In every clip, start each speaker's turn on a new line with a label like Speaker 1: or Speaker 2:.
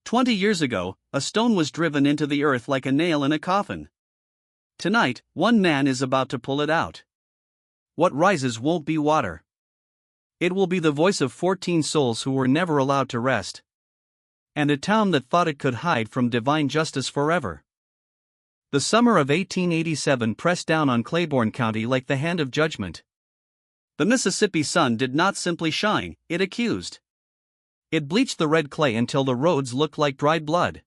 Speaker 1: 20 years ago, a stone was driven into the earth like a nail in a coffin. Tonight, one man is about to pull it out. What rises won't be water. It will be the voice of 14 souls who were never allowed to rest. And a town that thought it could hide from divine justice forever. The summer of 1887 pressed down on Claiborne County like the hand of judgment. The Mississippi sun did not simply shine, it accused. It bleached the red clay until the roads looked like dried blood.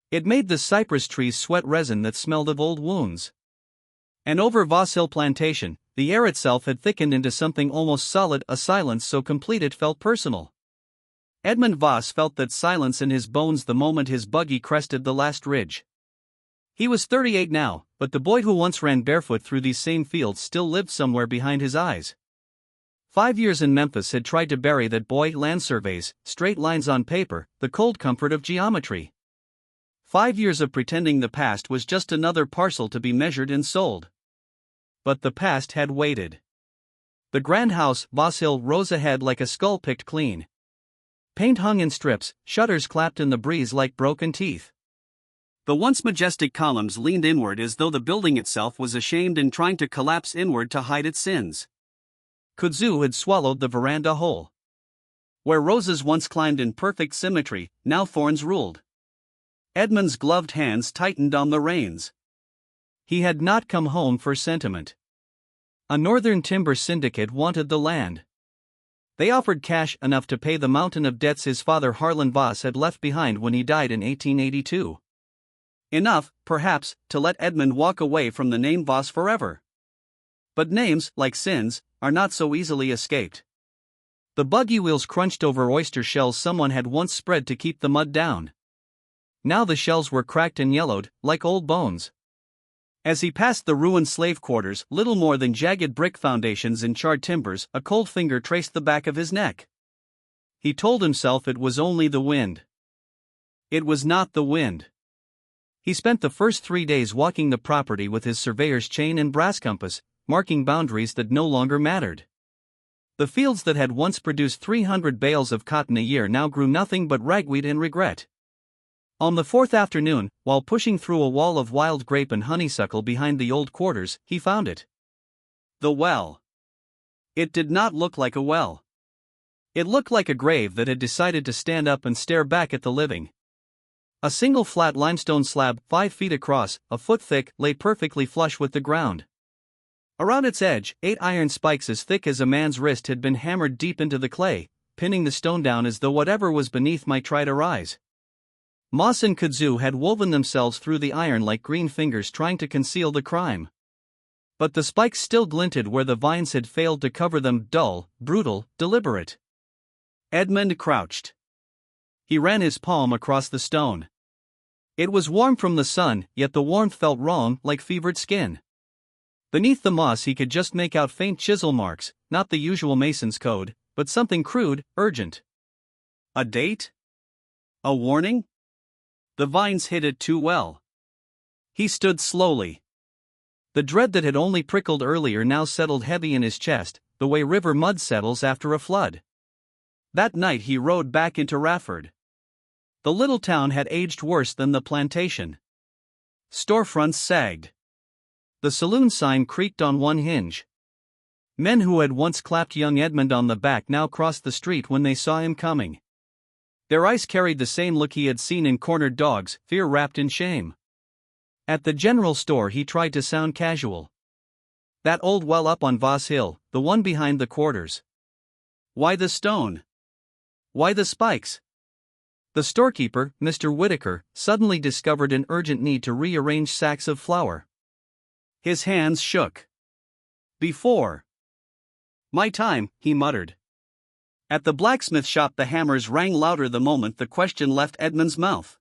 Speaker 1: It made the cypress trees sweat resin that smelled of old wounds. And over Voss Hill Plantation, the air itself had thickened into something almost solid, a silence so complete it felt personal. Edmund Voss felt that silence in his bones the moment his buggy crested the last ridge. He was 38 now, but the boy who once ran barefoot through these same fields still lived somewhere behind his eyes. 5 years in Memphis had tried to bury that boy, land surveys, straight lines on paper, the cold comfort of geometry. 5 years of pretending the past was just another parcel to be measured and sold. But the past had waited. The grand house, Voss Hill, rose ahead like a skull picked clean. Paint hung in strips, shutters clapped in the breeze like broken teeth. The once majestic columns leaned inward as though the building itself was ashamed and trying to collapse inward to hide its sins. Kudzu had swallowed the veranda whole. Where roses once climbed in perfect symmetry, now thorns ruled. Edmund's gloved hands tightened on the reins. He had not come home for sentiment. A northern timber syndicate wanted the land. They offered cash enough to pay the mountain of debts his father Harlan Voss had left behind when he died in 1882. Enough, perhaps, to let Edmund walk away from the name Voss forever. But names, like sins, are not so easily escaped. The buggy wheels crunched over oyster shells someone had once spread to keep the mud down. Now the shells were cracked and yellowed, like old bones. As he passed the ruined slave quarters, little more than jagged brick foundations and charred timbers, a cold finger traced the back of his neck. He told himself it was only the wind. It was not the wind. He spent the first 3 days walking the property with his surveyor's chain and brass compass, marking boundaries that no longer mattered. The fields that had once produced 300 bales of cotton a year now grew nothing but ragweed and regret. On the fourth afternoon, while pushing through a wall of wild grape and honeysuckle behind the old quarters, he found it. The well. It did not look like a well. It looked like a grave that had decided to stand up and stare back at the living. A single flat limestone slab, 5 feet across, a foot thick, lay perfectly flush with the ground. Around its edge, 8 iron spikes as thick as a man's wrist had been hammered deep into the clay, pinning the stone down as though whatever was beneath might try to rise. Moss and kudzu had woven themselves through the iron like green fingers trying to conceal the crime. But the spikes still glinted where the vines had failed to cover them, dull, brutal, deliberate. Edmund crouched. He ran his palm across the stone. It was warm from the sun, yet the warmth felt wrong, like fevered skin. Beneath the moss he could just make out faint chisel marks, not the usual mason's code, but something crude, urgent. A date? A warning? The vines hid it too well. He stood slowly. The dread that had only prickled earlier now settled heavy in his chest, the way river mud settles after a flood. That night he rode back into Rafford. The little town had aged worse than the plantation. Storefronts sagged. The saloon sign creaked on one hinge. Men who had once clapped young Edmund on the back now crossed the street when they saw him coming. Their eyes carried the same look he had seen in cornered dogs, fear wrapped in shame. At the general store he tried to sound casual. That old well up on Voss Hill, the one behind the quarters. Why the stone? Why the spikes? The storekeeper, Mr. Whitaker, suddenly discovered an urgent need to rearrange sacks of flour. His hands shook. Before my time, he muttered. At the blacksmith shop the hammers rang louder the moment the question left Edmund's mouth.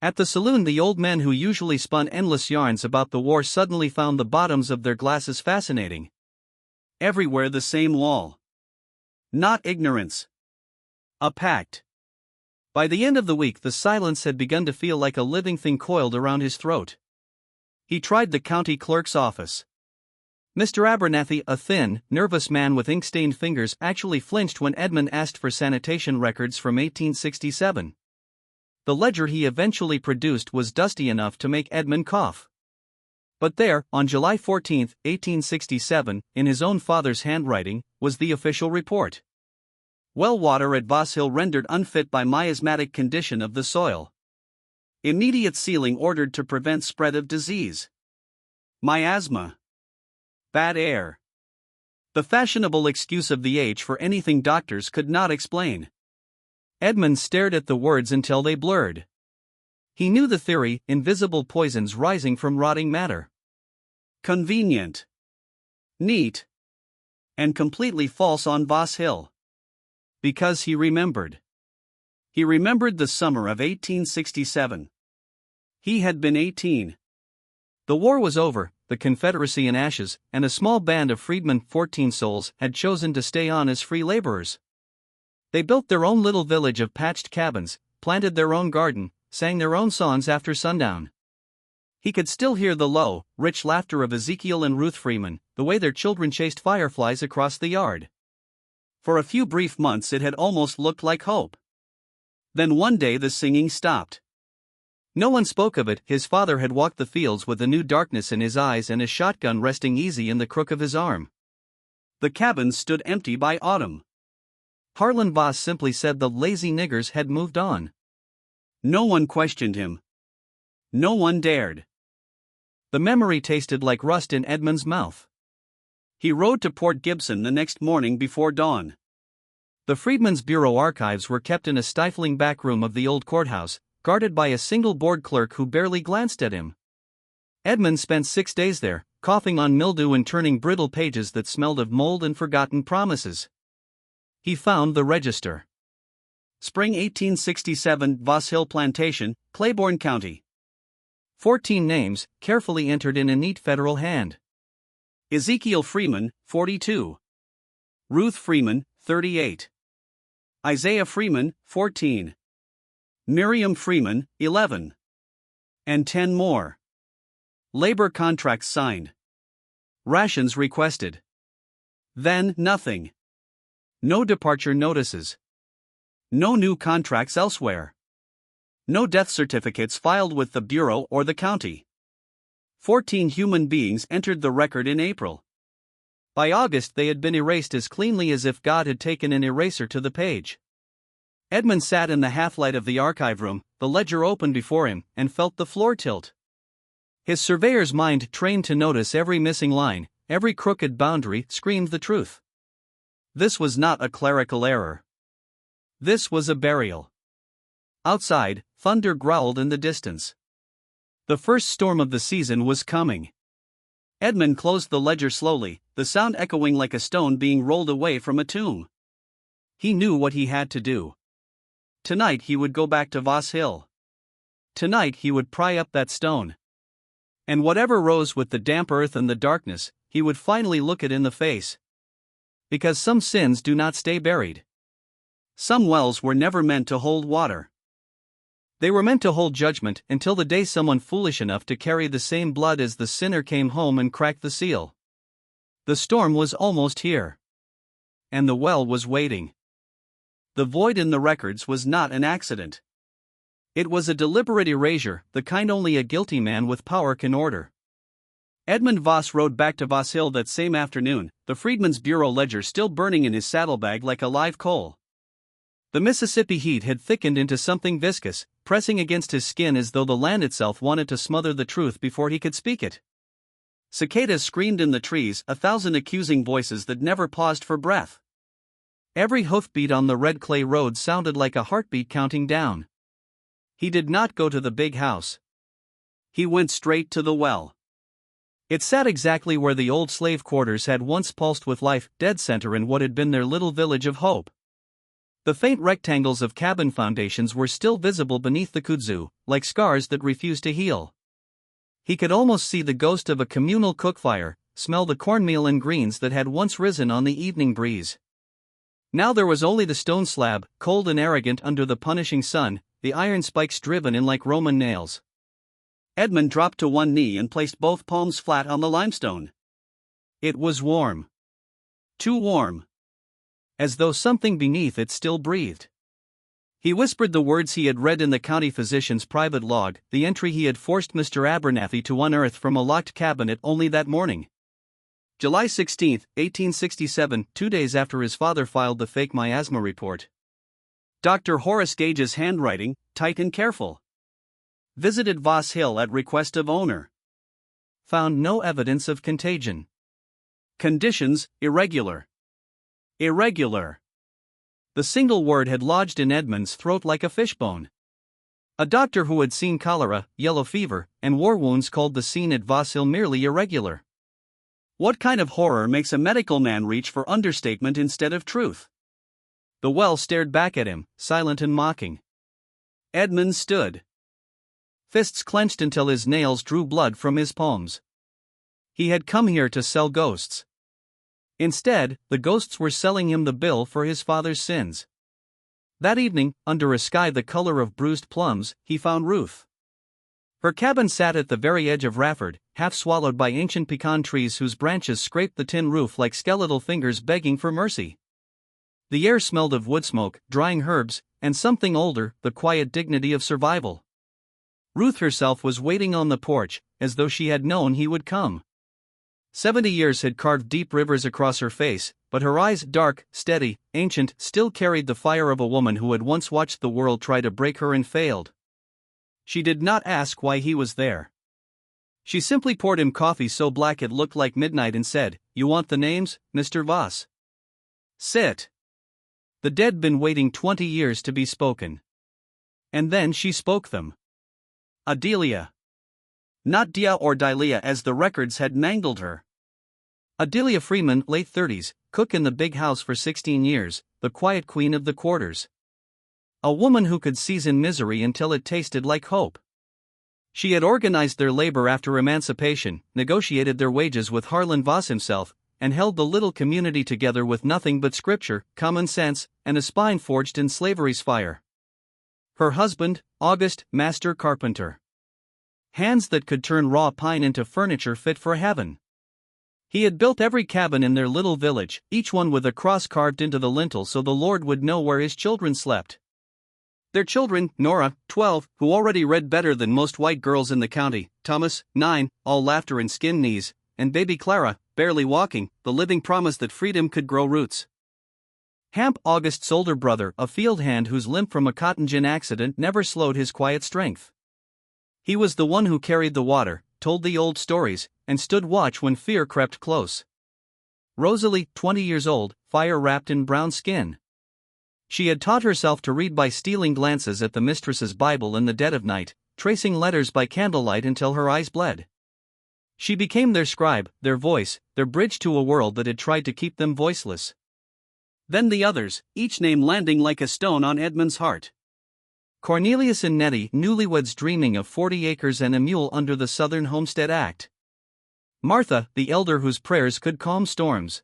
Speaker 1: At the saloon the old men who usually spun endless yarns about the war suddenly found the bottoms of their glasses fascinating. Everywhere the same wall. Not ignorance. A pact. By the end of the week the silence had begun to feel like a living thing coiled around his throat. He tried the county clerk's office. Mr. Abernathy, a thin, nervous man with ink-stained fingers, actually flinched when Edmund asked for sanitation records from 1867. The ledger he eventually produced was dusty enough to make Edmund cough. But there, on July 14, 1867, in his own father's handwriting, was the official report. Well water at Voss Hill rendered unfit by miasmatic condition of the soil. Immediate sealing ordered to prevent spread of disease. Miasma. Bad air. The fashionable excuse of the age for anything doctors could not explain. Edmund stared at the words until they blurred. He knew the theory, invisible poisons rising from rotting matter. Convenient. Neat. And completely false on Voss Hill. Because he remembered. He remembered the summer of 1867. He had been 18. The war was over, the Confederacy in ashes, and a small band of freedmen, 14 souls, had chosen to stay on as free laborers. They built their own little village of patched cabins, planted their own garden, sang their own songs after sundown. He could still hear the low, rich laughter of Ezekiel and Ruth Freeman, the way their children chased fireflies across the yard. For a few brief months it had almost looked like hope. Then one day the singing stopped. No one spoke of it. His father had walked the fields with a new darkness in his eyes and a shotgun resting easy in the crook of his arm. The cabins stood empty by autumn. Harlan Voss simply said the lazy niggers had moved on. No one questioned him. No one dared. The memory tasted like rust in Edmund's mouth. He rode to Port Gibson the next morning before dawn. The Freedmen's Bureau archives were kept in a stifling back room of the old courthouse, guarded by a single board clerk who barely glanced at him. Edmund spent 6 days there, coughing on mildew and turning brittle pages that smelled of mold and forgotten promises. He found the register. Spring 1867, Voss Hill Plantation, Claiborne County. 14 names, carefully entered in a neat federal hand. Ezekiel Freeman, 42. Ruth Freeman, 38. Isaiah Freeman, 14. Miriam Freeman, 11. And 10 more. Labor contracts signed. Rations requested. Then nothing. No departure notices. No new contracts elsewhere. No death certificates filed with the Bureau or the county. 14 human beings entered the record in April. By August they had been erased as cleanly as if God had taken an eraser to the page. Edmund sat in the half-light of the archive room, the ledger open before him, and felt the floor tilt. His surveyor's mind, trained to notice every missing line, every crooked boundary, screamed the truth. This was not a clerical error. This was a burial. Outside, thunder growled in the distance. The first storm of the season was coming. Edmund closed the ledger slowly, the sound echoing like a stone being rolled away from a tomb. He knew what he had to do. Tonight he would go back to Voss Hill. Tonight he would pry up that stone. And whatever rose with the damp earth and the darkness, he would finally look it in the face. Because some sins do not stay buried. Some wells were never meant to hold water. They were meant to hold judgment until the day someone foolish enough to carry the same blood as the sinner came home and cracked the seal. The storm was almost here. And the well was waiting. The void in the records was not an accident. It was a deliberate erasure, the kind only a guilty man with power can order. Edmund Voss rode back to Voss Hill that same afternoon, the Freedmen's Bureau ledger still burning in his saddlebag like a live coal. The Mississippi heat had thickened into something viscous, pressing against his skin as though the land itself wanted to smother the truth before he could speak it. Cicadas screamed in the trees, 1,000 accusing voices that never paused for breath. Every hoofbeat on the red clay road sounded like a heartbeat counting down. He did not go to the big house. He went straight to the well. It sat exactly where the old slave quarters had once pulsed with life, dead center in what had been their little village of hope. The faint rectangles of cabin foundations were still visible beneath the kudzu, like scars that refused to heal. He could almost see the ghost of a communal cookfire, smell the cornmeal and greens that had once risen on the evening breeze. Now there was only the stone slab, cold and arrogant under the punishing sun, the iron spikes driven in like Roman nails. Edmund dropped to one knee and placed both palms flat on the limestone. It was warm. Too warm. As though something beneath it still breathed. He whispered the words he had read in the county physician's private log, the entry he had forced Mr. Abernathy to unearth from a locked cabinet only that morning. July 16, 1867, 2 days after his father filed the fake miasma report. Dr. Horace Gage's handwriting, tight and careful. Visited Voss Hill at request of owner. Found no evidence of contagion. Conditions, irregular. Irregular. The single word had lodged in Edmund's throat like a fishbone. A doctor who had seen cholera, yellow fever, and war wounds called the scene at Voss Hill merely irregular. What kind of horror makes a medical man reach for understatement instead of truth? The well stared back at him, silent and mocking. Edmund stood. Fists clenched until his nails drew blood from his palms. He had come here to sell ghosts. Instead, the ghosts were selling him the bill for his father's sins. That evening, under a sky the color of bruised plums, he found Ruth. Her cabin sat at the very edge of Rafford, half swallowed by ancient pecan trees whose branches scraped the tin roof like skeletal fingers begging for mercy. The air smelled of wood smoke, drying herbs, and something older, the quiet dignity of survival. Ruth herself was waiting on the porch, as though she had known he would come. 70 years had carved deep rivers across her face, but her eyes, dark, steady, ancient, still carried the fire of a woman who had once watched the world try to break her and failed. She did not ask why he was there. She simply poured him coffee so black it looked like midnight and said, "You want the names, Mr. Voss? Sit." The dead been waiting 20 years to be spoken. And then she spoke them. Adelia. Not Dia or Delia as the records had mangled her. Adelia Freeman, late 30s, cook in the big house for 16 years, the quiet queen of the quarters. A woman who could season misery until it tasted like hope. She had organized their labor after emancipation, negotiated their wages with Harlan Voss himself, and held the little community together with nothing but scripture, common sense, and a spine forged in slavery's fire. Her husband, August, master carpenter. Hands that could turn raw pine into furniture fit for heaven. He had built every cabin in their little village, each one with a cross carved into the lintel so the Lord would know where his children slept. Their children, Nora, 12, who already read better than most white girls in the county, Thomas, 9, all laughter and skin knees, and baby Clara, barely walking, the living promise that freedom could grow roots. Hamp, August's older brother, a field hand whose limp from a cotton gin accident never slowed his quiet strength. He was the one who carried the water, told the old stories, and stood watch when fear crept close. Rosalie, 20 years old, fire-wrapped in brown skin. She had taught herself to read by stealing glances at the mistress's Bible in the dead of night, tracing letters by candlelight until her eyes bled. She became their scribe, their voice, their bridge to a world that had tried to keep them voiceless. Then the others, each name landing like a stone on Edmund's heart. Cornelius and Nettie, newlyweds dreaming of 40 acres and a mule under the Southern Homestead Act. Martha, the elder whose prayers could calm storms.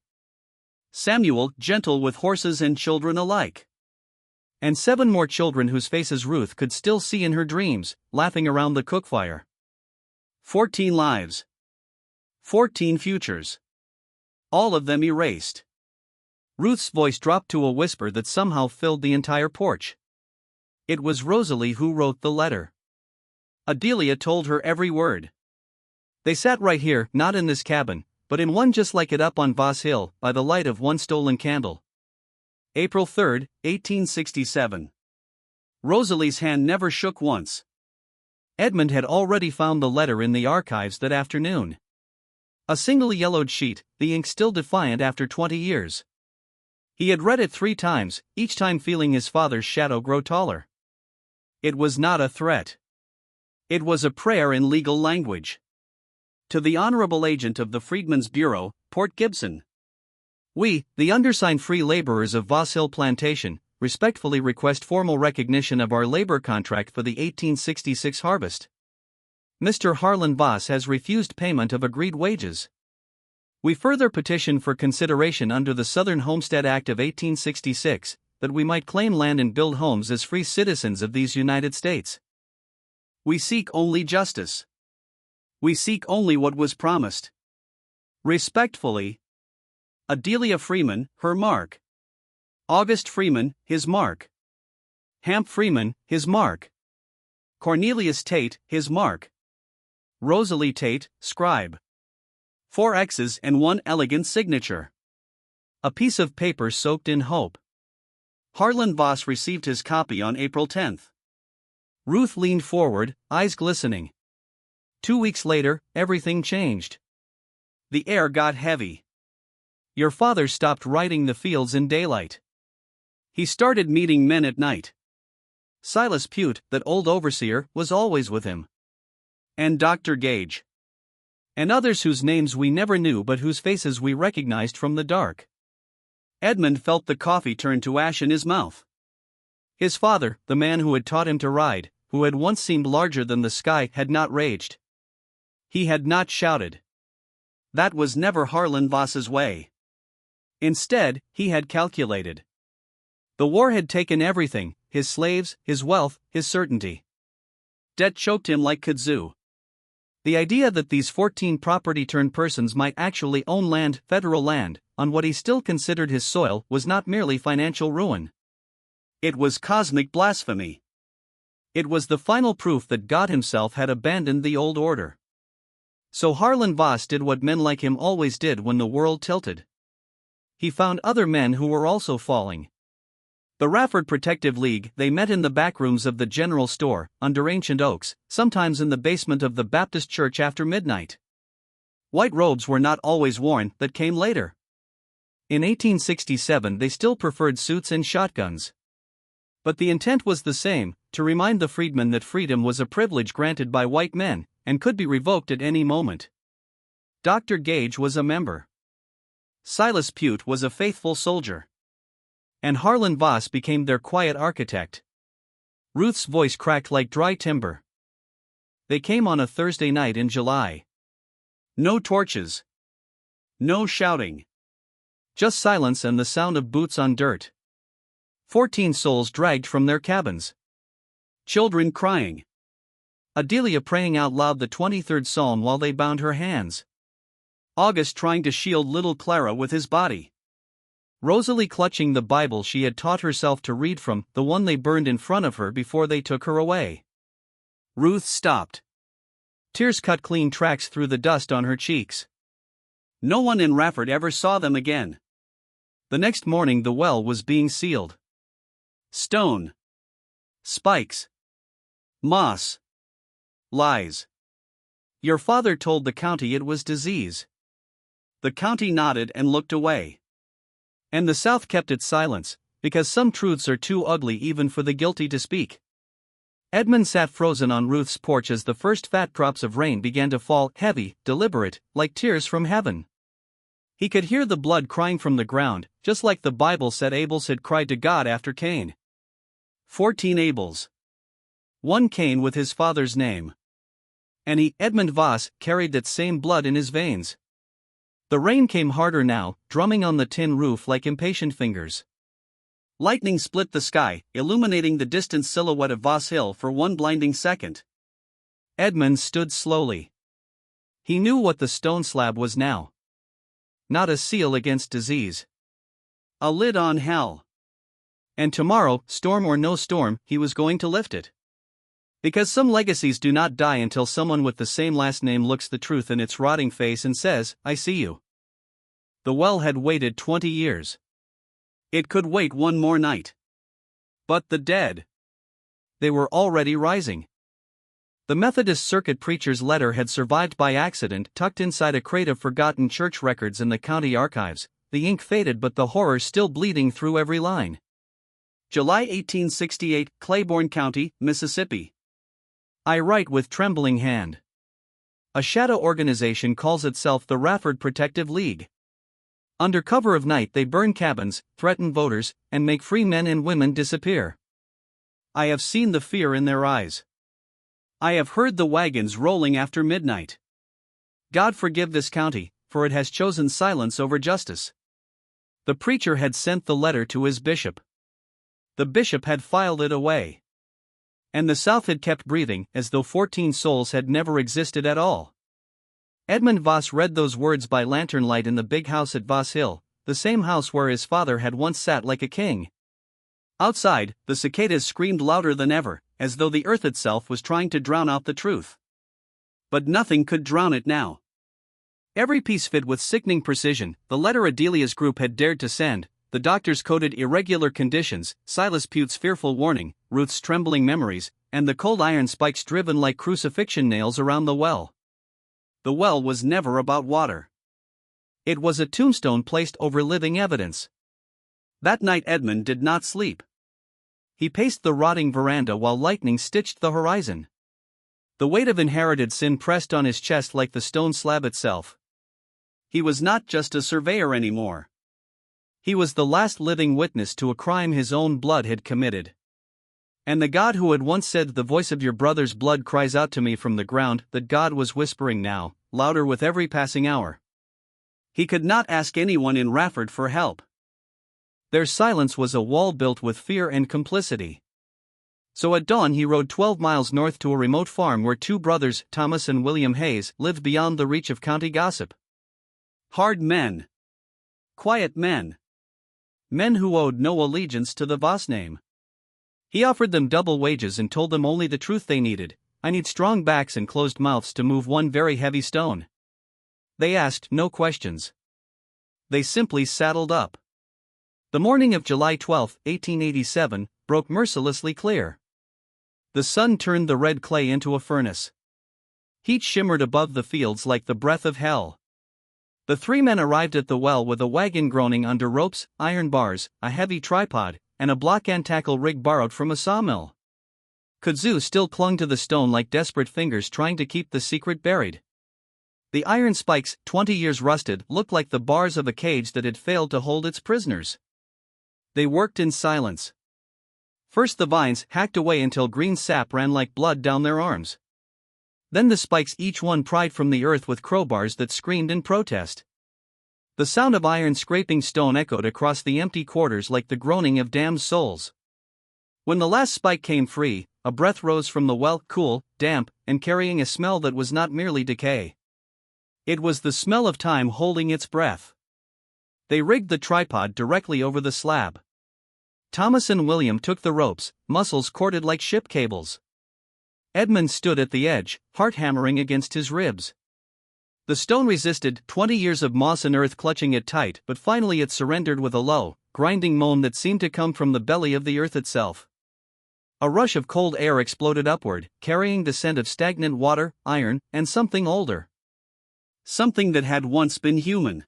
Speaker 1: Samuel, gentle with horses and children alike. And 7 more children whose faces Ruth could still see in her dreams, laughing around the cookfire. 14 lives. 14 futures. All of them erased. Ruth's voice dropped to a whisper that somehow filled the entire porch. It was Rosalie who wrote the letter. Adelia told her every word. They sat right here, not in this cabin, but in one just like it up on Voss Hill, by the light of one stolen candle. April 3, 1867. Rosalie's hand never shook once. Edmund had already found the letter in the archives that afternoon. A single yellowed sheet, the ink still defiant after 20 years. He had read it 3 times, each time feeling his father's shadow grow taller. It was not a threat. It was a prayer in legal language. To the Honorable Agent of the Freedmen's Bureau, Port Gibson. We, the undersigned free laborers of Voss Hill Plantation, respectfully request formal recognition of our labor contract for the 1866 harvest. Mr. Harlan Voss has refused payment of agreed wages. We further petition for consideration under the Southern Homestead Act of 1866, that we might claim land and build homes as free citizens of these United States. We seek only justice. We seek only what was promised. Respectfully, Adelia Freeman, her mark. August Freeman, his mark. Hamp Freeman, his mark. Cornelius Tate, his mark. Rosalie Tate, scribe. 4 X's and 1 elegant signature. A piece of paper soaked in hope. Harlan Voss received his copy on April 10. Ruth leaned forward, eyes glistening. 2 weeks later, everything changed. The air got heavy. Your father stopped riding the fields in daylight. He started meeting men at night. Silas Pute, that old overseer, was always with him. And Dr. Gage. And others whose names we never knew but whose faces we recognized from the dark. Edmund felt the coffee turn to ash in his mouth. His father, the man who had taught him to ride, who had once seemed larger than the sky, had not raged. He had not shouted. That was never Harlan Voss's way. Instead, he had calculated. The war had taken everything, his slaves, his wealth, his certainty. Debt choked him like kudzu. The idea that these 14 property-turned-persons might actually own land, federal land, on what he still considered his soil was not merely financial ruin. It was cosmic blasphemy. It was the final proof that God himself had abandoned the old order. So Harlan Voss did what men like him always did when the world tilted. He found other men who were also falling. The Rafford Protective League, they met in the back rooms of the general store, under ancient oaks, sometimes in the basement of the Baptist church after midnight. White robes were not always worn, that came later. In 1867 they still preferred suits and shotguns. But the intent was the same, to remind the freedmen that freedom was a privilege granted by white men, and could be revoked at any moment. Dr. Gage was a member. Silas Pute was a faithful soldier. And Harlan Voss became their quiet architect. Ruth's voice cracked like dry timber. They came on a Thursday night in July. No torches. No shouting. Just silence and the sound of boots on dirt. 14 souls dragged from their cabins. Children crying. Adelia praying out loud the 23rd Psalm while they bound her hands. August trying to shield little Clara with his body. Rosalie clutching the Bible she had taught herself to read from, the one they burned in front of her before they took her away. Ruth stopped. Tears cut clean tracks through the dust on her cheeks. No one in Rafford ever saw them again. The next morning the well was being sealed. Stone. Spikes. Moss. Lies. Your father told the county it was disease. The county nodded and looked away. And the South kept its silence, because some truths are too ugly even for the guilty to speak. Edmund sat frozen on Ruth's porch as the first fat drops of rain began to fall, heavy, deliberate, like tears from heaven. He could hear the blood crying from the ground, just like the Bible said Abel's had cried to God after Cain. 14 Abels. 1 Cain with his father's name. And he, Edmund Voss, carried that same blood in his veins. The rain came harder now, drumming on the tin roof like impatient fingers. Lightning split the sky, illuminating the distant silhouette of Voss Hill for one blinding second. Edmund stood slowly. He knew what the stone slab was now. Not a seal against disease. A lid on hell. And tomorrow, storm or no storm, he was going to lift it. Because some legacies do not die until someone with the same last name looks the truth in its rotting face and says, I see you. The well had waited 20 years. It could wait one more night. But the dead. They were already rising. The Methodist Circuit preacher's letter had survived by accident, tucked inside a crate of forgotten church records in the county archives, the ink faded but the horror still bleeding through every line. July 1868, Claiborne County, Mississippi. I write with trembling hand. A shadow organization calls itself the Rafford Protective League. Under cover of night they burn cabins, threaten voters, and make free men and women disappear. I have seen the fear in their eyes. I have heard the wagons rolling after midnight. God forgive this county, for it has chosen silence over justice. The preacher had sent the letter to his bishop. The bishop had filed it away. And the South had kept breathing, as though 14 souls had never existed at all. Edmund Voss read those words by lantern light in the big house at Voss Hill, the same house where his father had once sat like a king. Outside, the cicadas screamed louder than ever, as though the earth itself was trying to drown out the truth. But nothing could drown it now. Every piece fit with sickening precision. The letter Adelia's group had dared to send, the doctors coded irregular conditions, Silas Pute's fearful warning, Ruth's trembling memories, and the cold iron spikes driven like crucifixion nails around the well. The well was never about water. It was a tombstone placed over living evidence. That night Edmund did not sleep. He paced the rotting veranda while lightning stitched the horizon. The weight of inherited sin pressed on his chest like the stone slab itself. He was not just a surveyor anymore. He was the last living witness to a crime his own blood had committed. And the God who had once said, "The voice of your brother's blood cries out to me from the ground," that God was whispering now, louder with every passing hour. He could not ask anyone in Rafford for help. Their silence was a wall built with fear and complicity. So at dawn he rode 12 miles north to a remote farm where two brothers, Thomas and William Hayes, lived beyond the reach of county gossip. Hard men. Quiet men. Men who owed no allegiance to the Voss name. He offered them double wages and told them only the truth they needed. "I need strong backs and closed mouths to move one very heavy stone." They asked no questions. They simply saddled up. The morning of July 12, 1887, broke mercilessly clear. The sun turned the red clay into a furnace. Heat shimmered above the fields like the breath of hell. The three men arrived at the well with a wagon groaning under ropes, iron bars, a heavy tripod, and a block and tackle rig borrowed from a sawmill. Kudzu still clung to the stone like desperate fingers trying to keep the secret buried. The iron spikes, 20 years rusted, looked like the bars of a cage that had failed to hold its prisoners. They worked in silence. First the vines hacked away until green sap ran like blood down their arms. Then the spikes, each one pried from the earth with crowbars that screamed in protest. The sound of iron scraping stone echoed across the empty quarters like the groaning of damned souls. When the last spike came free, a breath rose from the well, cool, damp, and carrying a smell that was not merely decay. It was the smell of time holding its breath. They rigged the tripod directly over the slab. Thomas and William took the ropes, muscles corded like ship cables. Edmund stood at the edge, heart hammering against his ribs. The stone resisted, 20 years of moss and earth clutching it tight, but finally it surrendered with a low, grinding moan that seemed to come from the belly of the earth itself. A rush of cold air exploded upward, carrying the scent of stagnant water, iron, and something older. Something that had once been human.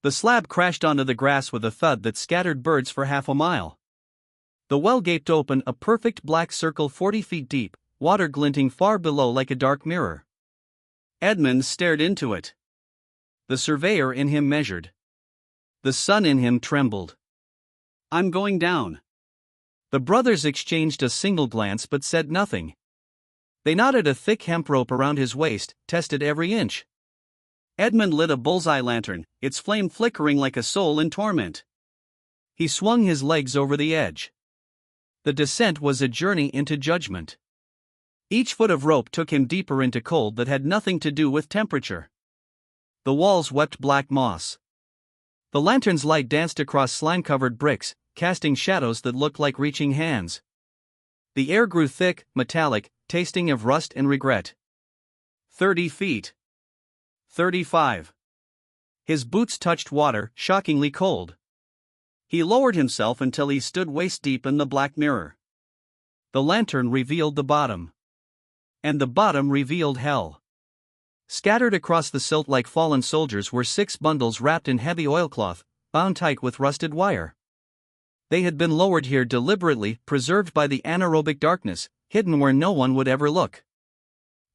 Speaker 1: The slab crashed onto the grass with a thud that scattered birds for half a mile. The well gaped open, a perfect black circle 40 feet deep, water glinting far below like a dark mirror. Edmund stared into it. The surveyor in him measured. The sun in him trembled. "I'm going down." The brothers exchanged a single glance but said nothing. They knotted a thick hemp rope around his waist, tested every inch. Edmund lit a bullseye lantern, its flame flickering like a soul in torment. He swung his legs over the edge. The descent was a journey into judgment. Each foot of rope took him deeper into cold that had nothing to do with temperature. The walls wept black moss. The lantern's light danced across slime-covered bricks, casting shadows that looked like reaching hands. The air grew thick, metallic, tasting of rust and regret. 30 feet. 35. His boots touched water, shockingly cold. He lowered himself until he stood waist-deep in the black mirror. The lantern revealed the bottom. And the bottom revealed hell. Scattered across the silt like fallen soldiers were 6 bundles wrapped in heavy oilcloth, bound tight with rusted wire. They had been lowered here deliberately, preserved by the anaerobic darkness, hidden where no one would ever look.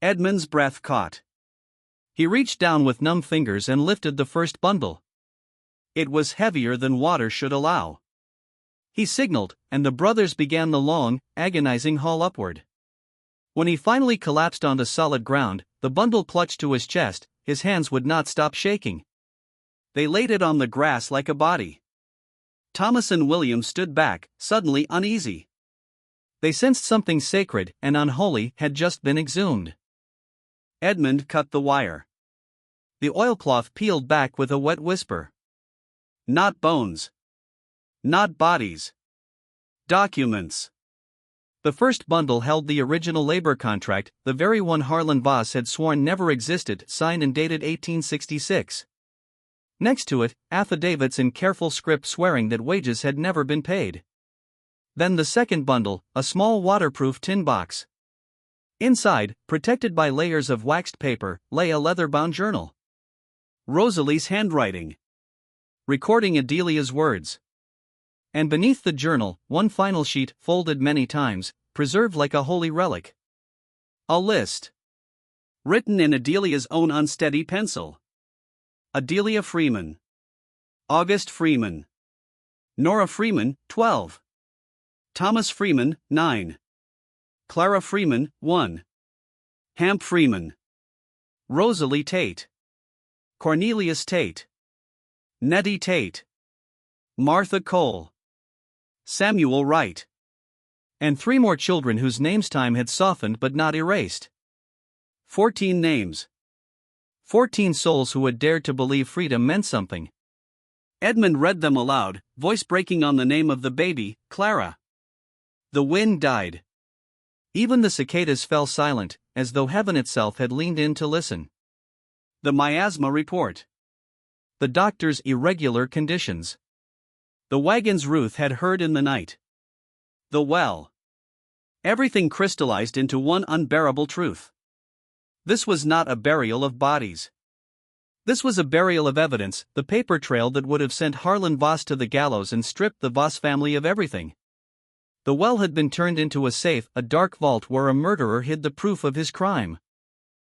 Speaker 1: Edmund's breath caught. He reached down with numb fingers and lifted the first bundle. It was heavier than water should allow. He signaled, and the brothers began the long, agonizing haul upward. When he finally collapsed onto solid ground, the bundle clutched to his chest, his hands would not stop shaking. They laid it on the grass like a body. Thomas and William stood back, suddenly uneasy. They sensed something sacred and unholy had just been exhumed. Edmund cut the wire. The oilcloth peeled back with a wet whisper. Not bones. Not bodies. Documents. The first bundle held the original labor contract, the very one Harlan Voss had sworn never existed, signed and dated 1866. Next to it, affidavits in careful script swearing that wages had never been paid. Then the second bundle, a small waterproof tin box. Inside, protected by layers of waxed paper, lay a leather-bound journal. Rosalie's handwriting. Recording Adelia's words. And beneath the journal, one final sheet, folded many times, preserved like a holy relic. A list. Written in Adelia's own unsteady pencil. Adelia Freeman. August Freeman. Nora Freeman, 12. Thomas Freeman, 9. Clara Freeman, 1. Hamp Freeman. Rosalie Tate. Cornelius Tate. Nettie Tate. Martha Cole. Samuel Wright. And 3 more children whose names time had softened but not erased. 14 names. 14 souls who had dared to believe freedom meant something. Edmund read them aloud, voice breaking on the name of the baby, Clara. The wind died. Even the cicadas fell silent, as though heaven itself had leaned in to listen. The miasma report. The doctor's irregular conditions. The wagons Ruth had heard in the night. The well. Everything crystallized into one unbearable truth. This was not a burial of bodies. This was a burial of evidence, the paper trail that would have sent Harlan Voss to the gallows and stripped the Voss family of everything. The well had been turned into a safe, a dark vault where a murderer hid the proof of his crime.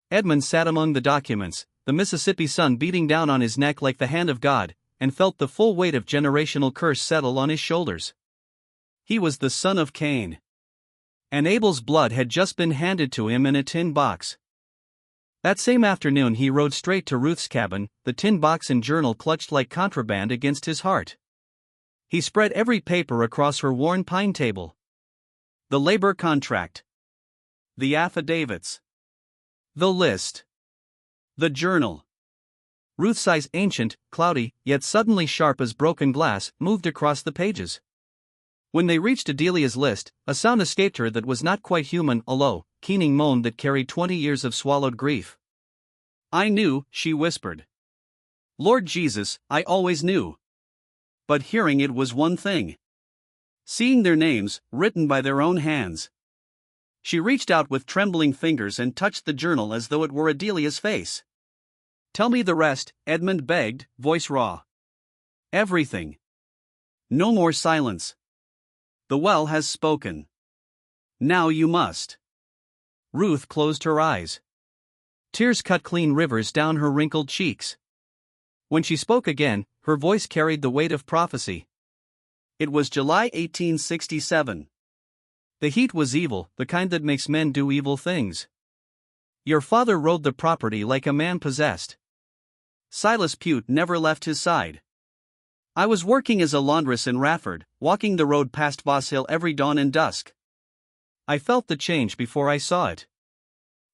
Speaker 1: Edmund sat among the documents, the Mississippi sun beating down on his neck like the hand of God, and felt the full weight of generational curse settle on his shoulders. He was the son of Cain. And Abel's blood had just been handed to him in a tin box. That same afternoon he rode straight to Ruth's cabin, the tin box and journal clutched like contraband against his heart. He spread every paper across her worn pine table. The labor contract. The affidavits. The list. The journal. Ruth's eyes, ancient, cloudy, yet suddenly sharp as broken glass, moved across the pages. When they reached Adelia's list, a sound escaped her that was not quite human, a low, keening moan that carried 20 years of swallowed grief. I knew, she whispered. Lord Jesus, I always knew. But hearing it was one thing. Seeing their names, written by their own hands. She reached out with trembling fingers and touched the journal as though it were Adelia's face. Tell me the rest, Edmund begged, voice raw. Everything. No more silence. The well has spoken. Now you must. Ruth closed her eyes. Tears cut clean rivers down her wrinkled cheeks. When she spoke again, her voice carried the weight of prophecy. It was July 1867. The heat was evil, the kind that makes men do evil things. Your father rode the property like a man possessed. Silas Pute never left his side. I was working as a laundress in Rafford, walking the road past Voss Hill every dawn and dusk. I felt the change before I saw it.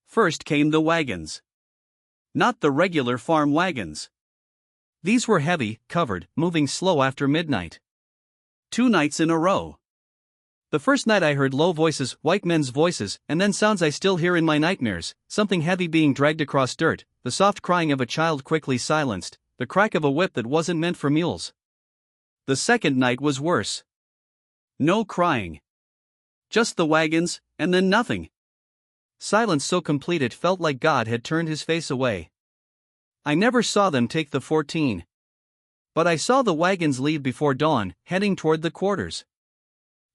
Speaker 1: First came the wagons. Not the regular farm wagons. These were heavy, covered, moving slow after midnight. 2 nights in a row. The first night I heard low voices, white men's voices, and then sounds I still hear in my nightmares, something heavy being dragged across dirt, the soft crying of a child quickly silenced, the crack of a whip that wasn't meant for mules. The second night was worse. No crying. Just the wagons, and then nothing. Silence so complete it felt like God had turned his face away. I never saw them take the 14. But I saw the wagons leave before dawn, heading toward the quarters.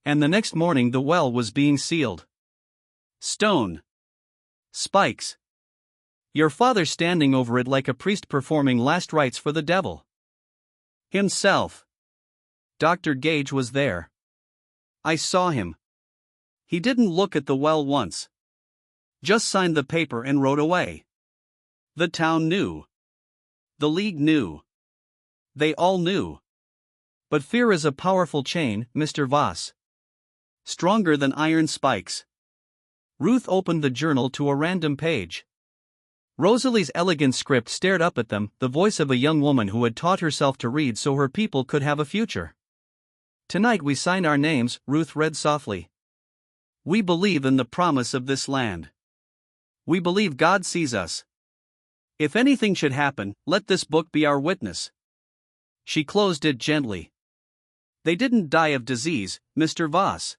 Speaker 1: And the next morning the well was being sealed. Stone. Spikes. Your father standing over it like a priest performing last rites for the devil. Himself. Dr. Gage was there. I saw him. He didn't look at the well once. Just signed the paper and rode away. The town knew. The League knew. They all knew. But fear is a powerful chain, Mr. Voss. Stronger than iron spikes. Ruth opened the journal to a random page. Rosalie's elegant script stared up at them, the voice of a young woman who had taught herself to read so her people could have a future. Tonight we sign our names, Ruth read softly. We believe in the promise of this land. We believe God sees us. If anything should happen, let this book be our witness. She closed it gently. They didn't die of disease, Mr. Voss.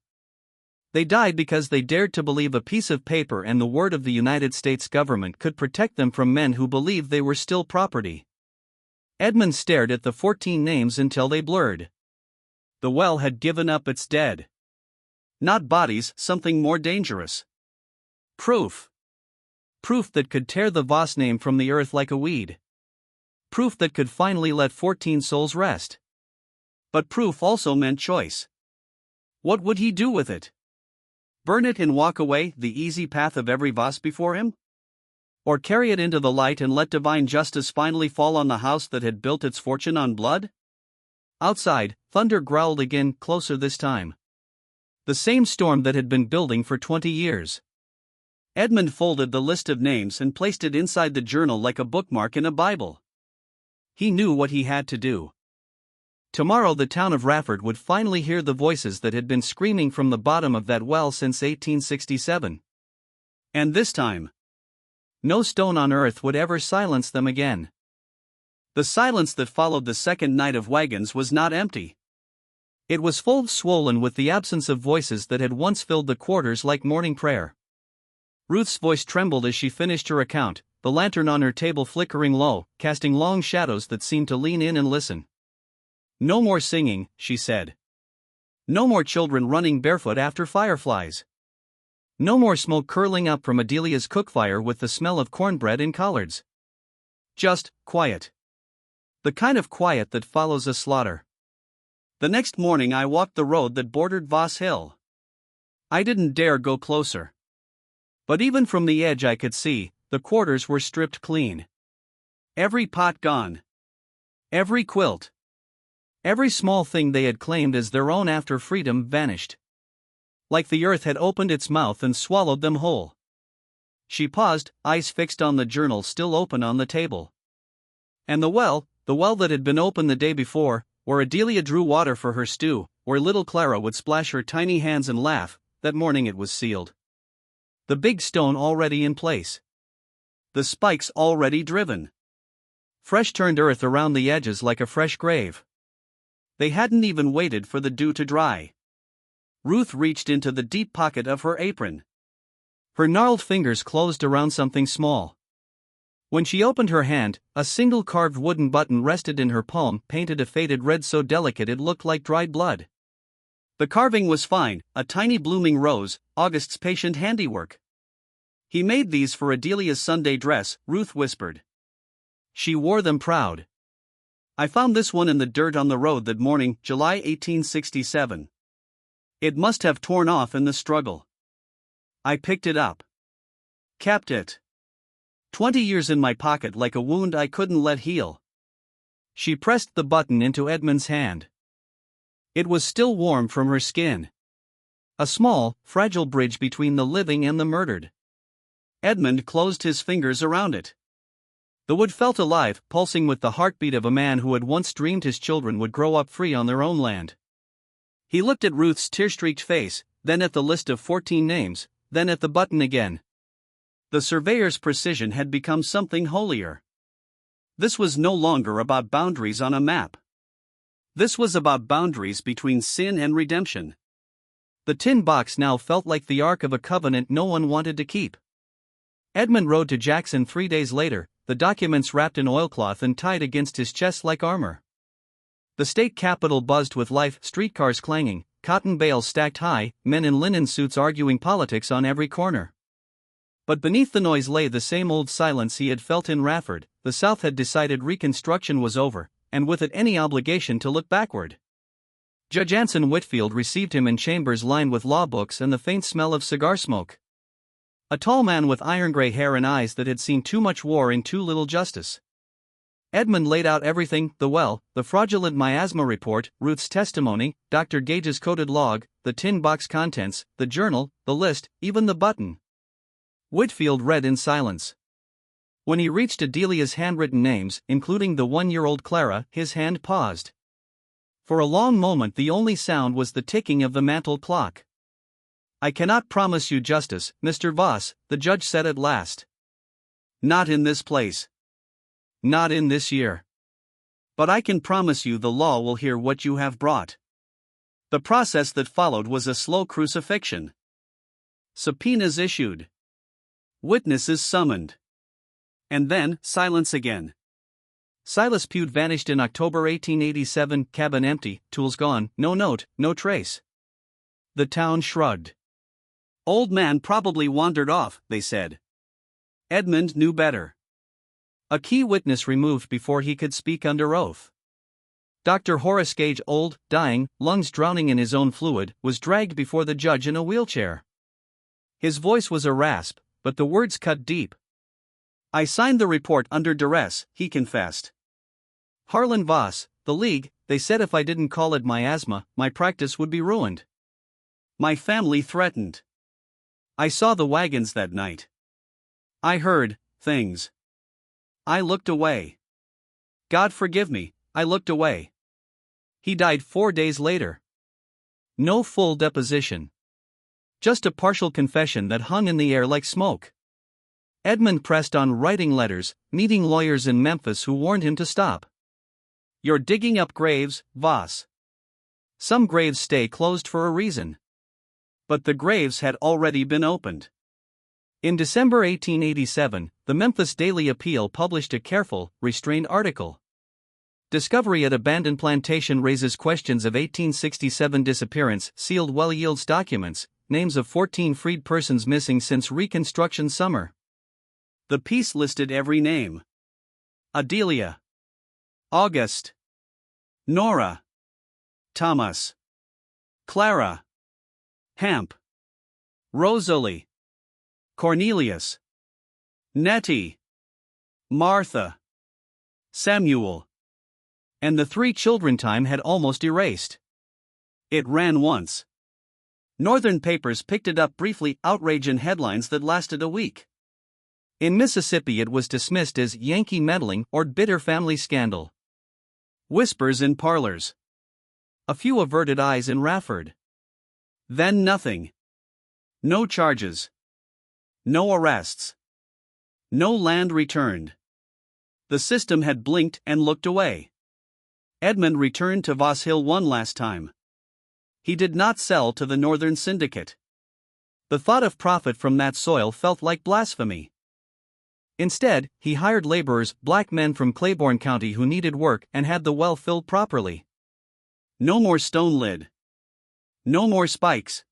Speaker 1: They died because they dared to believe a piece of paper and the word of the United States government could protect them from men who believed they were still property. Edmund stared at the 14 names until they blurred. The well had given up its dead. Not bodies, something more dangerous. Proof. Proof that could tear the Voss name from the earth like a weed. Proof that could finally let 14 souls rest. But proof also meant choice. What would he do with it? Burn it and walk away, the easy path of every Voss before him? Or carry it into the light and let divine justice finally fall on the house that had built its fortune on blood? Outside, thunder growled again, closer this time. The same storm that had been building for 20 years. Edmund folded the list of names and placed it inside the journal like a bookmark in a Bible. He knew what he had to do. Tomorrow the town of Rafford would finally hear the voices that had been screaming from the bottom of that well since 1867. And this time, no stone on earth would ever silence them again. The silence that followed the second night of wagons was not empty. It was full, swollen with the absence of voices that had once filled the quarters like morning prayer. Ruth's voice trembled as she finished her account, the lantern on her table flickering low, casting long shadows that seemed to lean in and listen. No more singing, she said. No more children running barefoot after fireflies. No more smoke curling up from Adelia's cookfire with the smell of cornbread and collards. Just quiet. The kind of quiet that follows a slaughter. The next morning I walked the road that bordered Voss Hill. I didn't dare go closer. But even from the edge I could see, the quarters were stripped clean. Every pot gone. Every quilt. Every small thing they had claimed as their own after freedom vanished. Like the earth had opened its mouth and swallowed them whole. She paused, eyes fixed on the journal still open on the table. And the well that had been open the day before, where Adelia drew water for her stew, where little Clara would splash her tiny hands and laugh, that morning it was sealed. The big stone already in place. The spikes already driven. Fresh turned earth around the edges like a fresh grave. They hadn't even waited for the dew to dry. Ruth reached into the deep pocket of her apron. Her gnarled fingers closed around something small. When she opened her hand, a single carved wooden button rested in her palm, painted a faded red so delicate it looked like dried blood. The carving was fine, a tiny blooming rose, August's patient handiwork. He made these for Adelia's Sunday dress, Ruth whispered. She wore them proud. I found this one in the dirt on the road that morning, July 1867. It must have torn off in the struggle. I picked it up. Kept it. 20 years in my pocket like a wound I couldn't let heal. She pressed the button into Edmund's hand. It was still warm from her skin. A small, fragile bridge between the living and the murdered. Edmund closed his fingers around it. The wood felt alive, pulsing with the heartbeat of a man who had once dreamed his children would grow up free on their own land. He looked at Ruth's tear-streaked face, then at the list of 14 names, then at the button again. The surveyor's precision had become something holier. This was no longer about boundaries on a map. This was about boundaries between sin and redemption. The tin box now felt like the ark of a covenant no one wanted to keep. Edmund rode to Jackson 3 days later, the documents wrapped in oilcloth and tied against his chest like armor. The state capitol buzzed with life, streetcars clanging, cotton bales stacked high, men in linen suits arguing politics on every corner. But beneath the noise lay the same old silence he had felt in Rafford. The South had decided Reconstruction was over, and with it any obligation to look backward. Judge Anson Whitfield received him in chambers lined with law books and the faint smell of cigar smoke. A tall man with iron-gray hair and eyes that had seen too much war and too little justice. Edmund laid out everything, the well, the fraudulent miasma report, Ruth's testimony, Dr. Gage's coded log, the tin box contents, the journal, the list, even the button. Whitfield read in silence. When he reached Adelia's handwritten names, including the 1-year-old Clara, his hand paused. For a long moment the only sound was the ticking of the mantel clock. "I cannot promise you justice, Mr. Voss," the judge said at last. "Not in this place. Not in this year. But I can promise you the law will hear what you have brought." The process that followed was a slow crucifixion. Subpoenas issued. Witnesses summoned. And then, silence again. Silas Pute vanished in October 1887, cabin empty, tools gone, no note, no trace. The town shrugged. "Old man probably wandered off," they said. Edmund knew better. A key witness removed before he could speak under oath. Dr. Horace Gage, old, dying, lungs drowning in his own fluid, was dragged before the judge in a wheelchair. His voice was a rasp, but the words cut deep. "I signed the report under duress," he confessed. Harlan Voss, the League, they said if I didn't call it miasma, my practice would be ruined. My family threatened. I saw the wagons that night. I heard things. I looked away. God forgive me, I looked away. He died 4 days later. No full deposition. Just a partial confession that hung in the air like smoke. Edmund pressed on, writing letters, meeting lawyers in Memphis who warned him to stop. "You're digging up graves, Voss. Some graves stay closed for a reason." But the graves had already been opened. In December 1887, the Memphis Daily Appeal published a careful, restrained article. Discovery at abandoned plantation raises questions of 1867 disappearance, sealed well-yields documents, names of 14 freed persons missing since Reconstruction summer. The piece listed every name. Adelia. August. Nora. Thomas. Clara. Hamp. Rosalie. Cornelius. Nettie. Martha. Samuel. And the 3 children time had almost erased. It ran once. Northern papers picked it up briefly, outrage in headlines that lasted a week. In Mississippi it was dismissed as Yankee meddling or bitter family scandal. Whispers in parlors. A few averted eyes in Rafford. Then nothing. No charges. No arrests. No land returned. The system had blinked and looked away. Edmund returned to Voss Hill one last time. He did not sell to the Northern Syndicate. The thought of profit from that soil felt like blasphemy. Instead, he hired laborers, black men from Claiborne County who needed work and had the well filled properly. No more stone lid. No more spikes.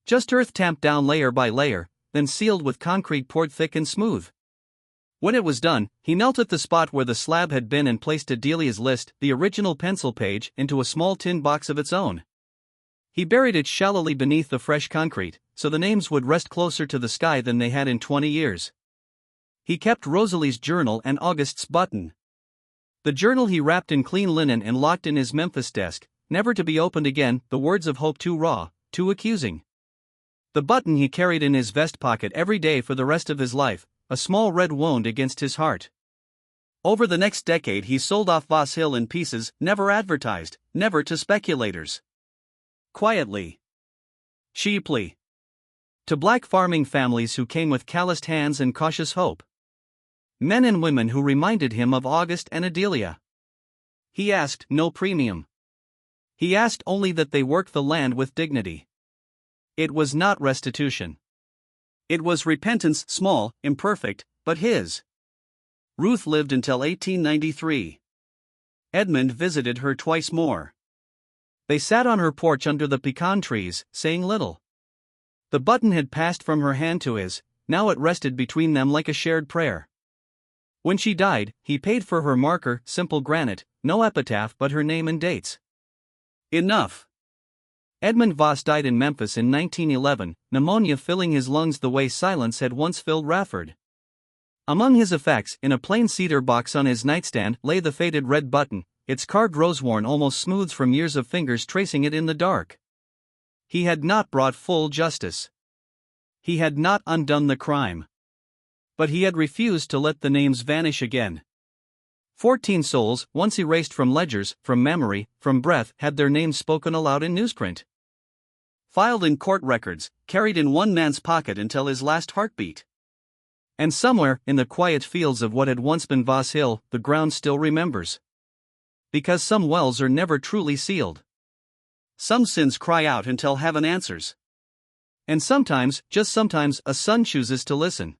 Speaker 1: Just earth tamped down layer by layer, then sealed with concrete poured thick and smooth. When it was done, he knelt at the spot where the slab had been and placed Adelia's list, the original pencil page, into a small tin box of its own. He buried it shallowly beneath the fresh concrete, so the names would rest closer to the sky than they had in 20 years. He kept Rosalie's journal and August's button. The journal he wrapped in clean linen and locked in his Memphis desk, never to be opened again, the words of hope too raw, too accusing. The button he carried in his vest pocket every day for the rest of his life, a small red wound against his heart. Over the next decade he sold off Voss Hill in pieces, never advertised, never to speculators. Quietly. Cheaply. To black farming families who came with calloused hands and cautious hope. Men and women who reminded him of August and Adelia. He asked no premium. He asked only that they work the land with dignity. It was not restitution. It was repentance, small, imperfect, but his. Ruth lived until 1893. Edmund visited her twice more. They sat on her porch under the pecan trees, saying little. The button had passed from her hand to his, now it rested between them like a shared prayer. When she died, he paid for her marker, simple granite, no epitaph but her name and dates. Enough. Edmund Voss died in Memphis in 1911, pneumonia filling his lungs the way silence had once filled Rafford. Among his effects, in a plain cedar box on his nightstand, lay the faded red button, its carved roseworn almost smooth from years of fingers tracing it in the dark. He had not brought full justice. He had not undone the crime. But he had refused to let the names vanish again. 14 souls, once erased from ledgers, from memory, from breath, had their names spoken aloud in newsprint. Filed in court records, carried in one man's pocket until his last heartbeat. And somewhere, in the quiet fields of what had once been Voss Hill, the ground still remembers. Because some wells are never truly sealed. Some sins cry out until heaven answers. And sometimes, just sometimes, a son chooses to listen.